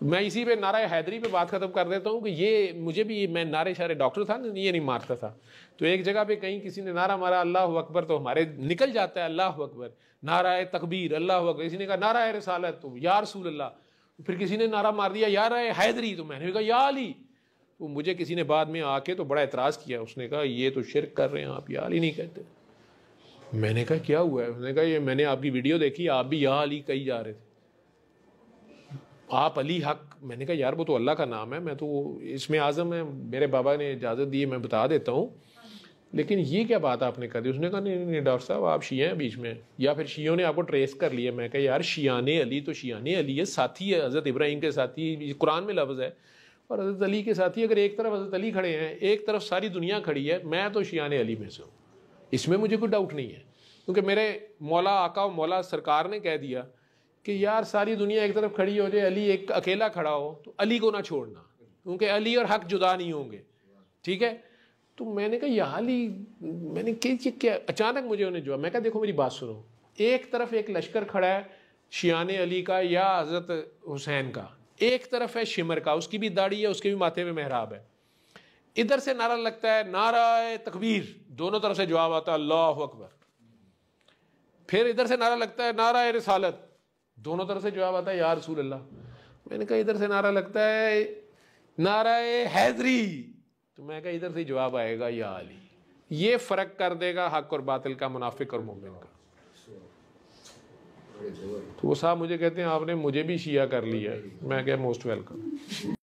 मैं इसी पे नारा हैदरी पे बात खत्म कर देता हूँ कि ये मुझे भी, मैं नारे शारे डॉक्टर था ना, ये नहीं मारता था। तो एक जगह पे कहीं किसी ने नारा मारा अल्लाह अकबर, तो हमारे निकल जाता है अल्लाह अकबर, नारा है तकबीर अल्लाह अकबर, किसी ने कहा नारा है रिसालत, तो या रसूल अल्लाह, फिर किसी ने नारा मार दिया यार है हैदरी, तो मैंने कहा या अली। तो मुझे किसी ने बाद में आके तो बड़ा एतराज़ किया, उसने कहा ये तो शिरक कर रहे हैं आप, या अली नहीं कहते। मैंने कहा क्या हुआ है? उसने कहा ये मैंने आपकी वीडियो देखी, आप भी या अली कही जा रहे थे, आप अली हक। मैंने कहा यार वो तो अल्लाह का नाम है, मैं तो इसमें आज़म है, मेरे बाबा ने इजाज़त दी है, मैं बता देता हूँ, लेकिन ये क्या बात आपने कर दी? उसने कहा नहीं नहीं डॉक्टर साहब आप शिया हैं बीच में, या फिर शियों ने आपको ट्रेस कर लिया। मैं कहा यार शियाने अली तो शियाने अली है, साथी है, हज़रत इब्राहीम के साथी, कुरान में लफ्ज़ है, और हज़रत अली के साथी अगर एक तरफ हज़रत अली खड़े हैं, एक तरफ सारी दुनिया खड़ी है, मैं तो शियाने अली में से हूँ, इसमें मुझे कोई डाउट नहीं है। क्योंकि मेरे मौला आका और मौला सरकार ने कह दिया कि यार सारी दुनिया एक तरफ खड़ी हो जाए, अली एक अकेला खड़ा हो, तो अली को ना छोड़ना, क्योंकि अली और हक जुदा नहीं होंगे, ठीक है। तो मैंने कहा या अली, मैंने क्या अचानक मुझे उन्हें जवाब, मैं कहा देखो मेरी बात सुनो, एक तरफ एक लश्कर खड़ा है शियाने अली का या हज़रत हुसैन का, एक तरफ है शिमर का, उसकी भी दाढ़ी है, उसके भी माथे में मेहराब है, इधर से नारा लगता है नारा तकबीर, दोनों तरफ से जवाब आता है अल्लाह अकबर, फिर इधर से नारा लगता है नारा रिसालत, दोनों तरफ से जवाब आता है या रसूल अल्लाह। मैंने कहा इधर से नारा लगता है नारा हैदरी, तो मैं कहा इधर से जवाब आएगा या अली। ये फ़र्क कर देगा हक और बातिल का, मुनाफिक और मोमिन का। तो वो साहब मुझे कहते हैं आपने मुझे भी शिया कर लिया है। मैं क्या मोस्ट वेलकम।